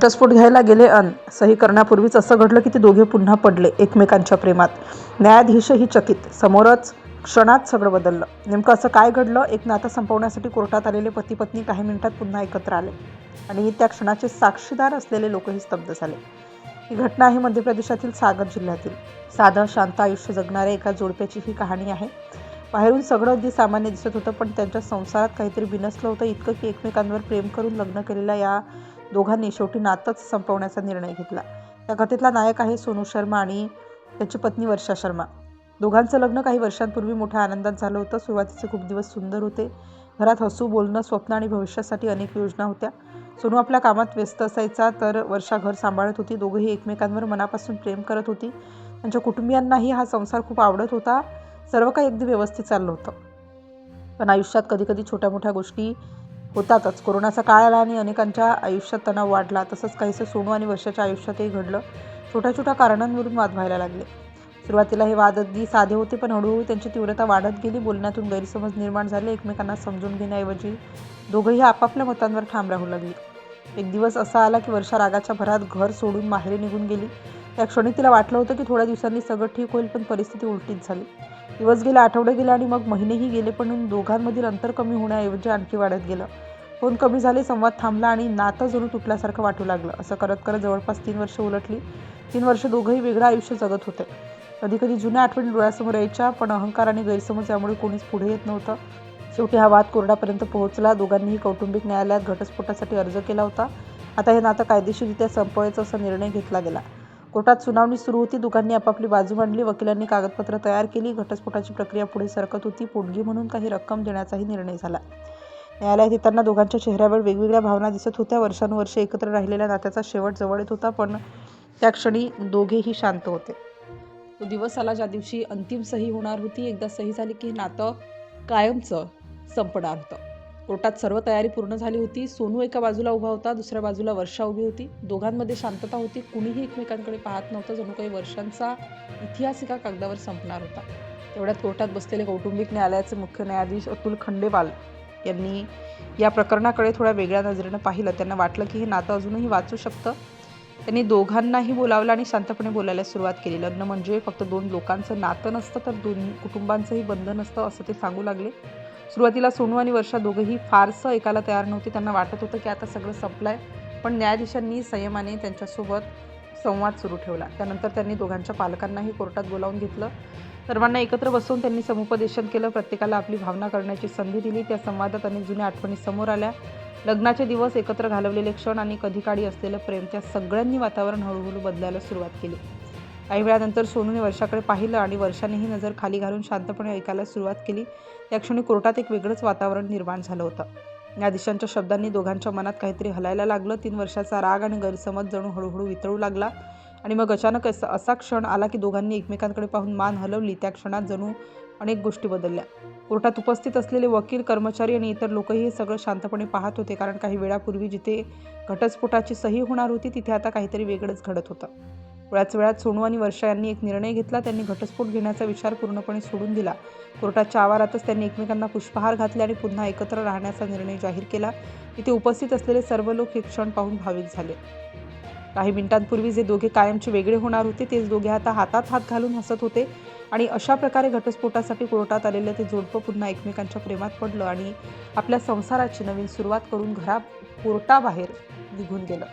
घटस्फोट घ्यायला गेले सही करण्यापूर्वीच असं घडलं की ते दोघे पुन्हा पडले एकमेकांच्या प्रेमात. न्यायाधीशही चकित. समोरच क्षणात सगळं बदललं. नेमकं असं काय घडलं? एक नातं संपवण्यासाठी कोर्टात आलेले पती पत्नी काही मिनिटात पुन्हा एकत्र आले आणि त्या क्षणाचे साक्षीदार असलेले लोकही स्तब्ध झाले. ही घटना आहे मध्य प्रदेशातील सागर जिल्ह्यातील. साधं शांत आयुष्य जगणाऱ्या एका जोडप्याची ही कहाणी आहे. बाहेरून सगळं अगदी सामान्य दिसत होतं, पण त्यांच्या संसारात काहीतरी बिनसलं होतं, इतकं की एकमेकांवर प्रेम करून लग्न केलेल्या या दोघांनी शेवटी नातंच संपवण्याचा निर्णय घेतला. या कथेतला नायक आहे सोनू शर्मा आणि त्याची पत्नी वर्षा शर्मा. दोघांचं लग्न काही वर्षांपूर्वी मोठ्या आनंदात झालं होतं. सुरुवातीचे खूप दिवस सुंदर होते. घरात हसू, बोलणं, स्वप्न आणि भविष्यासाठी अनेक योजना होत्या. सोनू आपल्या कामात व्यस्त असायचा, तर वर्षा घर सांभाळत होती. दोघंही एकमेकांवर मनापासून प्रेम करत होती. त्यांच्या कुटुंबियांनाही हा संसार खूप आवडत होता. सर्व काही अगदी व्यवस्थित चाललं होतं. पण आयुष्यात कधीकधी छोट्या मोठ्या गोष्टी होतातच. कोरोनाचा काळ आला आणि अनेकांच्या आयुष्यात तणाव वाढला. तसंच काहीसं सोनू आणि वर्षाच्या आयुष्यातही घडलं. छोट्या छोट्या कारणांवरून वाद व्हायला लागले. सुरुवातीला हे वाद अगदी साधे होते, पण हळूहळू त्यांची तीव्रता वाढत गेली. बोलण्यातून गैरसमज निर्माण झाले. एकमेकांना समजून घेण्याऐवजी दोघंही आपापल्या मतांवर ठाम राहू लागली. एक दिवस असा आला की वर्षा रागाच्या भरात घर सोडून माहेरी निघून गेली. त्या क्षणी तिला वाटलं होतं की थोड्या दिवसांनी सगळं ठीक होईल, पण परिस्थिती उलटीच झाली. दिवस गेले, आठवडे गेले आणि मग महिनेही गेले, पण दोघांमधील अंतर कमी होण्याऐवजी आणखी वाढत गेलं. फोन कमी झाले, संवाद थांबला आणि नातं जणू तुटल्यासारखं वाटू लागलं. असं करत करत जवळपास 3 वर्ष उलटली. 3 वर्ष दोघंही वेगळं आयुष्य जगत होते. कधी कधी जुन्या आठवणी डोळ्यासमोर यायच्या, पण अहंकार आणि गैरसमज यामुळे कोणीच पुढे येत नव्हतं. शेवटी हा वाद कोर्टापर्यंत पोहोचला. दोघांनीही कौटुंबिक न्यायालयात घटस्फोटासाठी अर्ज केला होता. आता हे नातं कायदेशीररित्या संपवायचं असा निर्णय घेतला गेला. कोर्टात सुनावणी सुरू होती. दोघांनी आपापली बाजू मांडली. वकिलांनी कागदपत्र तयार केली. घटस्फोटाची प्रक्रिया पुढे सरकत होती. पोटगी म्हणून काही रक्कम देण्याचाही निर्णय झाला. न्यायालयात येताना दोघांच्या चेहऱ्यावर वेगवेगळ्या भावना दिसत होत्या. वर्षानुवर्षे एकत्र राहिलेल्या नात्याचा शेवट जवळ येत होता, पण त्या क्षणी दोघेही शांत होते. तो दिवस आला ज्या दिवशी अंतिम सही होणार होती. एकदा सही झाली की नातं कायमचं संपणार होतं. कोर्टात सर्व तयारी पूर्ण झाली होती. सोनू एका बाजूला उभा होता, दुसऱ्या बाजूला वर्षा उभी होती. दोघांमध्ये शांतता होती. कुणीही एकमेकांकडे पाहत नव्हतं. जणू काही वर्षांचा इतिहास एका कागदावर संपणार होता. तेवढ्यात कोर्टात बसलेले कौटुंबिक न्यायालयाचे मुख्य न्यायाधीश अतुल खंडेवाल यांनी या प्रकरणाकडे थोड्या वेगळ्या नजरेनं पाहिलं. त्यांना वाटलं की हे नातं अजूनही वाचू शकतं. त्यांनी दोघांनाही बोलावलं आणि शांतपणे बोलायला सुरुवात केली. लग्न म्हणजे फक्त 2 लोकांचं नातं नसतं, तर 2 कुटुंबांचंही बंधन असतं, असं ते सांगू लागले. सुरुवातीला सोनू आणि वर्षा दोघंही फारसं ऐकायला तयार नव्हते. त्यांना वाटत होतं की आता सगळं संपलंय, पण न्यायाधीशांनी संयमाने त्यांच्यासोबत संवाद सुरू ठेवला. त्यानंतर त्यांनी दोघांच्या पालकांनाही कोर्टात बोलावून घेतलं. सर्वांना एकत्र बसवून त्यांनी समुपदेशन केलं. प्रत्येकाला आपली भावना करण्याची संधी दिली. त्या संवादात अनेक जुन्या आठवणी समोर आल्या. लग्नाचे दिवस, एकत्र घालवलेले क्षण आणि कधी काळी असलेलं प्रेम, त्या सगळ्यांनी वातावरण हळूहळू बदलायला सुरुवात केली. काही वेळानंतर सोनूने वर्षाकडे पाहिलं आणि वर्षानेही नजर खाली घालून शांतपणे ऐकायला सुरुवात केली. त्या क्षणी कोर्टात एक वेगळंच वातावरण निर्माण झालं होतं. न्यायाधीशांच्या शब्दांनी दोघांच्या मनात काहीतरी हलायला लागलं. 3 वर्षाचा राग आणि गैरसमज जणू हळूहळू वितळू लागला. आणि मग अचानक असा क्षण आला की दोघांनी एकमेकांकडे पाहून मान हलवली. त्या क्षणात जणू अनेक गोष्टी बदलल्या. कोर्टात उपस्थित असलेले वकील, कर्मचारी आणि इतर लोकही हे सगळं शांतपणे पाहत होते, कारण काही वेळापूर्वी जिथे घटस्फोटाची सही होणार होती, तिथे आता काहीतरी वेगळंच घडत होतं. थोड्याच वेळात सोनू आणि वर्षा यांनी एक निर्णय घेतला. त्यांनी घटस्फोट घेण्याचा विचार पूर्णपणे सोडून दिला. कोर्टाच्या आवारातच त्यांनी एकमेकांना पुष्पहार घातले आणि पुन्हा एकत्र राहण्याचा निर्णय जाहीर केला. तिथे उपस्थित असलेले सर्व लोक हे क्षण पाहून भाविक झाले. काही मिनिटांपूर्वी जे दोघे कायमचे वेगळे होणार होते, तेच दोघे आता हातात हात घालून हसत होते. आणि अशा प्रकारे घटस्फोटासाठी कोर्टात आलेलं ते जोडपं पुन्हा एकमेकांच्या प्रेमात पडलं आणि आपल्या संसाराची नवीन सुरुवात करून कोर्टाबाहेर निघून गेलं.